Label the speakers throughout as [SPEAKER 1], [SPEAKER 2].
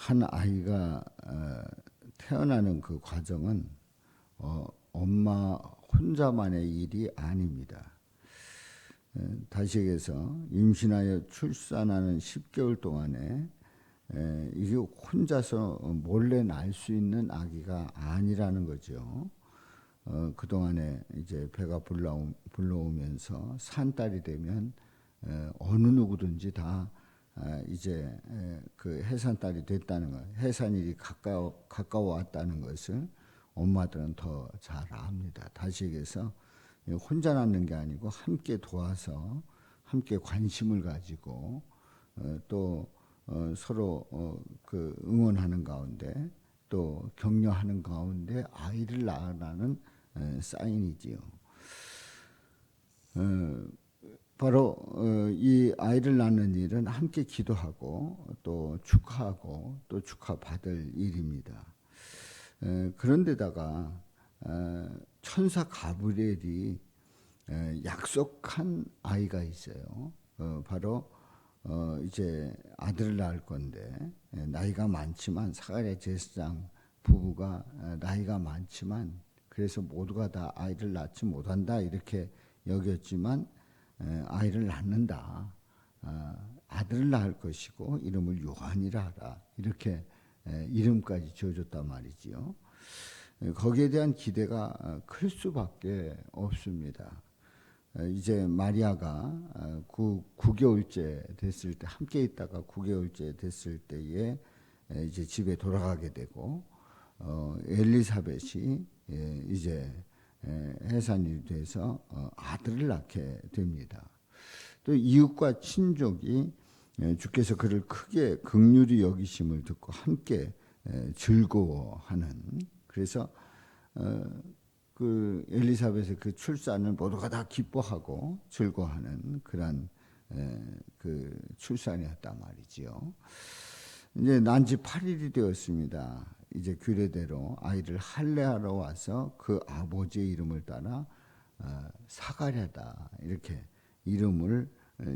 [SPEAKER 1] 한 아이가 태어나는 그 과정은 엄마 혼자만의 일이 아닙니다. 다시 얘기해서 임신하여 출산하는 10개월 동안에 이게 혼자서 몰래 날 수 있는 아기가 아니라는 거죠. 그동안에 이제 배가 불러오면서 산딸이 되면 어느 누구든지 다 이제 그 해산딸이 됐다는 것, 해산일이 가까워왔다는 것을 엄마들은 더 잘 압니다. 다시 얘기해서 혼자 낳는 게 아니고 함께 도와서 함께 관심을 가지고 또 서로 그 응원하는 가운데 또 격려하는 가운데 아이를 낳으라는 사인이지요. 바로 이 아이를 낳는 일은 함께 기도하고 또 축하하고 또 축하받을 일입니다. 그런데다가 천사 가브리엘이 약속한 아이가 있어요. 바로 이제 아들을 낳을 건데 나이가 많지만 사가랴 제사장 부부가 나이가 많지만 그래서 모두가 다 아이를 낳지 못한다 이렇게 여겼지만 아이를 낳는다. 아들을 낳을 것이고 이름을 요한이라 하라. 이렇게 이름까지 지어줬단 말이지요. 거기에 대한 기대가 클 수밖에 없습니다. 이제 마리아가 9개월째 됐을 때 함께 있다가 9개월째 됐을 때에 이제 집에 돌아가게 되고 엘리사벳이 이제 해산이 돼서 아들을 낳게 됩니다. 또 이웃과 친족이 주께서 그를 크게 긍휼히 여기심을 듣고 함께 즐거워하는, 그래서 그 엘리사벳의 그 출산을 모두가 다 기뻐하고 즐거워하는 그런 그 출산이었단 말이지요. 이제 난지 8일이 되었습니다. 이제 규례대로 아이를 할례하러 와서 그 아버지의 이름을 따라 사가랴다 이렇게 이름을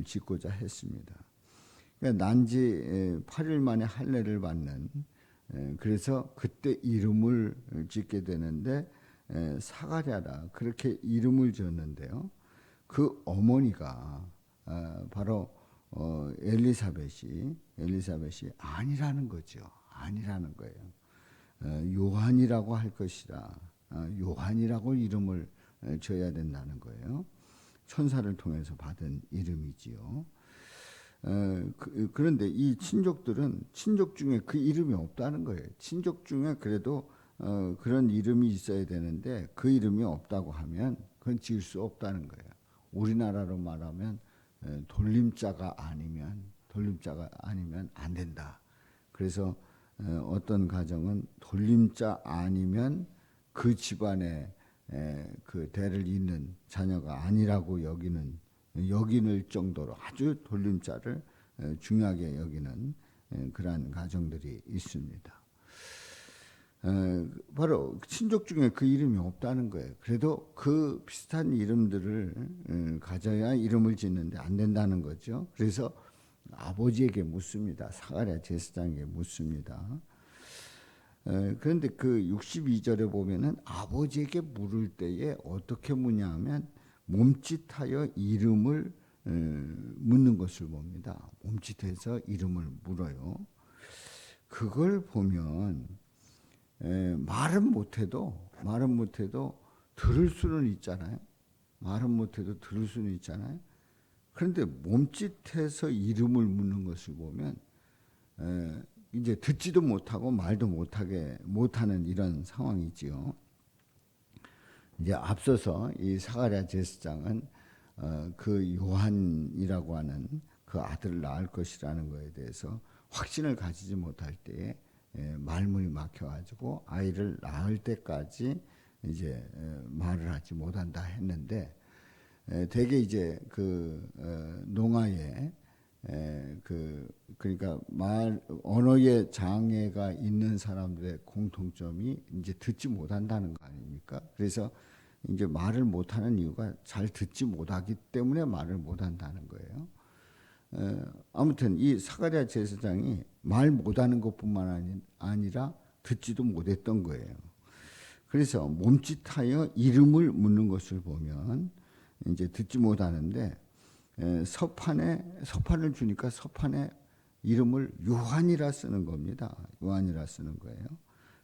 [SPEAKER 1] 짓고자 했습니다. 그러니까 난지 8일 만에 할례를 받는, 그래서 그때 이름을 짓게 되는데 사가랴라 그렇게 이름을 지었는데요. 그 어머니가 바로 엘리사벳이 아니라는 거죠. 아니라는 거예요. 요한이라고 할 것이다. 요한이라고 이름을 지어야 된다는 거예요. 천사를 통해서 받은 이름이지요. 그런데 이 친족들은 친족 중에 그 이름이 없다는 거예요. 친족 중에 그래도 그런 이름이 있어야 되는데 그 이름이 없다고 하면 그건 지을 수 없다는 거예요. 우리나라로 말하면 돌림자가 아니면 안 된다. 그래서 어떤 가정은 돌림자 아니면 그 집안에 그 대를 잇는 자녀가 아니라고 여기는 정도로 아주 돌림자를 중요하게 여기는 그러한 가정들이 있습니다. 바로 친족 중에 그 이름이 없다는 거예요. 그래도 그 비슷한 이름들을 가져야 이름을 짓는데 안 된다는 거죠. 그래서 아버지에게 묻습니다. 사가랴 제사장에게 묻습니다. 그런데 그 62절에 보면은 아버지에게 물을 때에 어떻게 묻냐면 몸짓하여 이름을 묻는 것을 봅니다. 몸짓해서 이름을 물어요. 그걸 보면 말은 못해도 들을 수는 있잖아요. 말은 못해도 들을 수는 있잖아요. 그런데 몸짓해서 이름을 묻는 것을 보면 이제 듣지도 못하고 말도 못하는 이런 상황이지요. 이제 앞서서 이 사가랴 제사장은 그 요한이라고 하는 그 아들을 낳을 것이라는 것에 대해서 확신을 가지지 못할 때에 말문이 막혀가지고 아이를 낳을 때까지 이제 말을 하지 못한다 했는데 대개 이제 그 농아에 그러니까 언어의 장애가 있는 사람들의 공통점이 이제 듣지 못한다는 거 아닙니까? 그래서 이제 말을 못하는 이유가 잘 듣지 못하기 때문에 말을 못한다는 거예요. 아무튼 이 사가랴 제사장이 말 못하는 것뿐만 아니라 듣지도 못했던 거예요. 그래서 몸짓하여 이름을 묻는 것을 보면 이제 듣지 못하는데 서판을 주니까 서판에 이름을 요한이라 쓰는 겁니다. 요한이라 쓰는 거예요.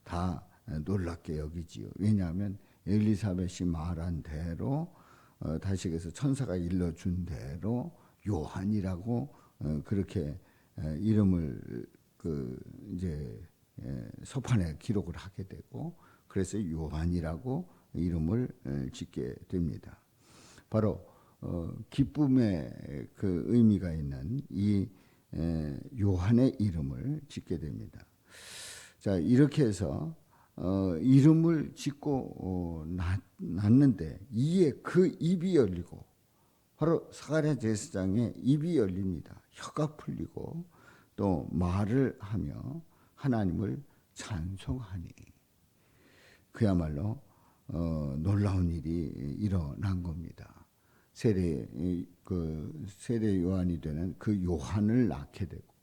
[SPEAKER 1] 다 놀랍게 여기지요. 왜냐하면 엘리사벳이 말한 대로 다시에서 천사가 일러준 대로 요한이라고 그렇게 이름을 이제 서판에 기록을 하게 되고 그래서 요한이라고 이름을 짓게 됩니다. 바로 기쁨의 그 의미가 있는 이 요한의 이름을 짓게 됩니다. 자, 이렇게 해서 이름을 짓고 났는데 이에 그 입이 열리고 바로 사가랴 제사장의 입이 열립니다. 혀가 풀리고 또 말을 하며 하나님을 찬송하니 그야말로 놀라운 일이 일어난 겁니다. 세례 요한이 되는 그 요한을 낳게 되고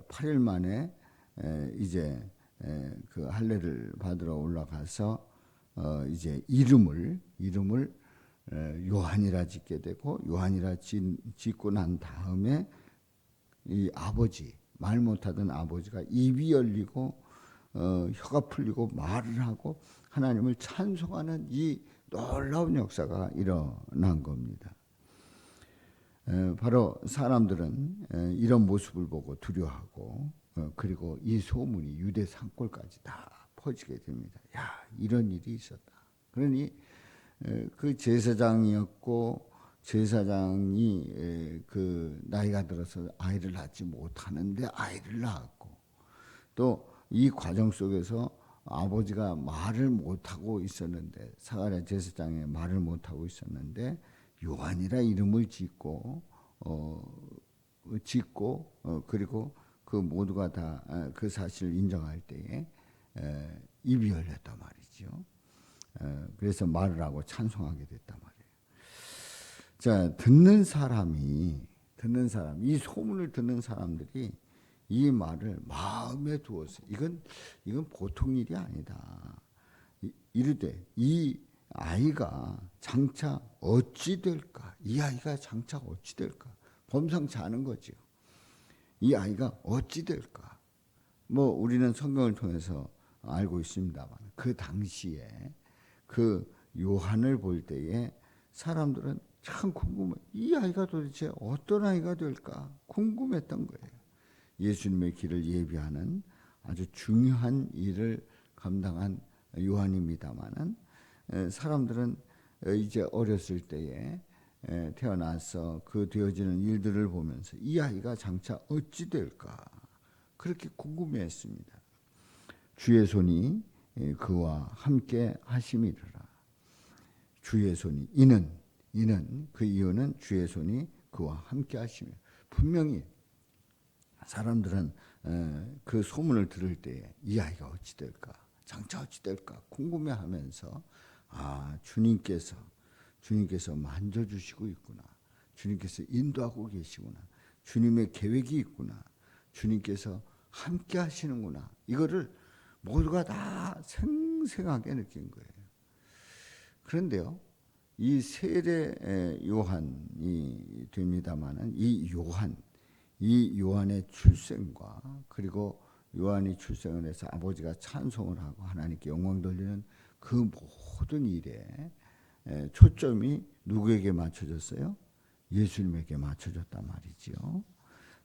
[SPEAKER 1] 8일 만에 이제 그 할례를 받으러 올라가서 이제 이름을 요한이라 짓게 되고 요한이라 짓고 난 다음에 이 아버지 말 못하던 아버지가 입이 열리고 혀가 풀리고 말을 하고 하나님을 찬송하는 이 놀라운 역사가 일어난 겁니다. 바로 사람들은 이런 모습을 보고 두려워하고 그리고 이 소문이 유대 산골까지 다 퍼지게 됩니다. 야, 이런 일이 있었다. 그러니 그 제사장이었고 제사장이 그 나이가 들어서 아이를 낳지 못하는데 아이를 낳았고 또 이 과정 속에서 아버지가 말을 못하고 있었는데 사가랴 제사장이 말을 못하고 있었는데 요한이라 이름을 짓고 그리고 그 모두가 다 그 사실을 인정할 때에 입이 열렸단 말이죠. 그래서 말을 하고 찬송하게 됐단 말이에요. 자, 듣는 사람이 이 소문을 듣는 사람들이 이 말을 마음에 두어서 이건 보통 일이 아니다. 이르되 이 아이가 장차 어찌 될까? 이 아이가 장차 어찌 될까? 범상치 않은 거죠. 이 아이가 어찌 될까? 뭐 우리는 성경을 통해서 알고 있습니다만 그 당시에 그 요한을 볼 때에 사람들은 참 궁금해. 이 아이가 도대체 어떤 아이가 될까? 궁금했던 거예요. 예수님의 길을 예비하는 아주 중요한 일을 감당한 요한입니다만은 사람들은 이제 어렸을 때에 태어나서 그 되어지는 일들을 보면서 이 아이가 장차 어찌 될까 그렇게 궁금해했습니다. 주의 손이 그와 함께 하심이라. 주의 손이 이는 그 이유는 주의 손이 그와 함께 하시며 분명히 사람들은 그 소문을 들을 때에 이 아이가 어찌 될까 장차 어찌 될까 궁금해하면서 주님께서 만져주시고 있구나. 주님께서 인도하고 계시구나. 주님의 계획이 있구나. 주님께서 함께 하시는구나. 이거를 모두가 다 생생하게 느낀 거예요. 그런데요, 이 세례 요한이 됩니다마는 이 요한의 출생과 그리고 요한이 출생을 해서 아버지가 찬송을 하고 하나님께 영광 돌리는 그 모든 일에 초점이 누구에게 맞춰졌어요? 예수님에게 맞춰졌단 말이지요.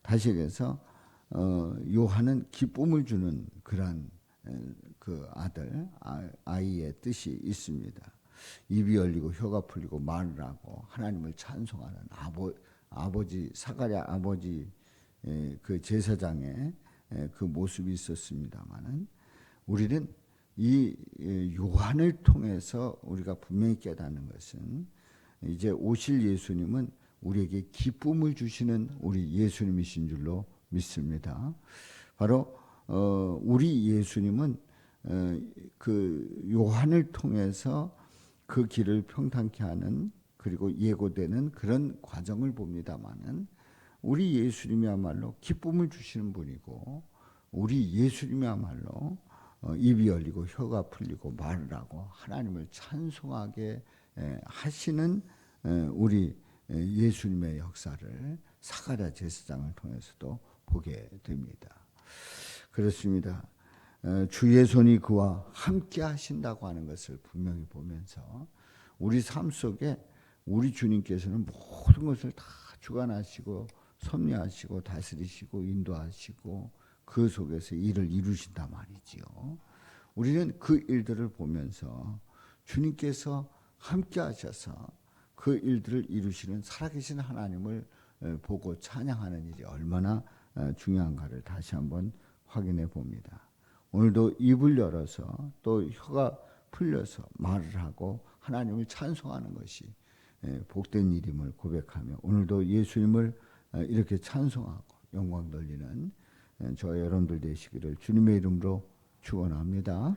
[SPEAKER 1] 다시 얘기해서 요한은 기쁨을 주는 그런 그 아이의 뜻이 있습니다. 입이 열리고 혀가 풀리고 말을 하고 하나님을 찬송하는 아버지 사가랴 아버지 그 제사장의 그 모습이 있었습니다만은 우리는 이 요한을 통해서 우리가 분명히 깨닫는 것은 이제 오실 예수님은 우리에게 기쁨을 주시는 우리 예수님이신 줄로 믿습니다. 바로 우리 예수님은 그 요한을 통해서 그 길을 평탄케 하는 그리고 예고되는 그런 과정을 봅니다마는 우리 예수님이야말로 기쁨을 주시는 분이고 우리 예수님이야말로 입이 열리고 혀가 풀리고 말을 하고 하나님을 찬송하게 하시는 우리 예수님의 역사를 사가랴 제사장을 통해서도 보게 됩니다. 그렇습니다. 주의 손이 그와 함께 하신다고 하는 것을 분명히 보면서 우리 삶 속에 우리 주님께서는 모든 것을 다 주관하시고 섭리하시고 다스리시고 인도하시고 그 속에서 일을 이루신단 말이지요. 우리는 그 일들을 보면서 주님께서 함께 하셔서 그 일들을 이루시는 살아계신 하나님을 보고 찬양하는 일이 얼마나 중요한가를 다시 한번 확인해 봅니다. 오늘도 입을 열어서 또 혀가 풀려서 말을 하고 하나님을 찬송하는 것이 복된 일임을 고백하며 오늘도 예수님을 이렇게 찬송하고 영광 돌리는 저와 여러분들 되시기를 주님의 이름으로 축원합니다.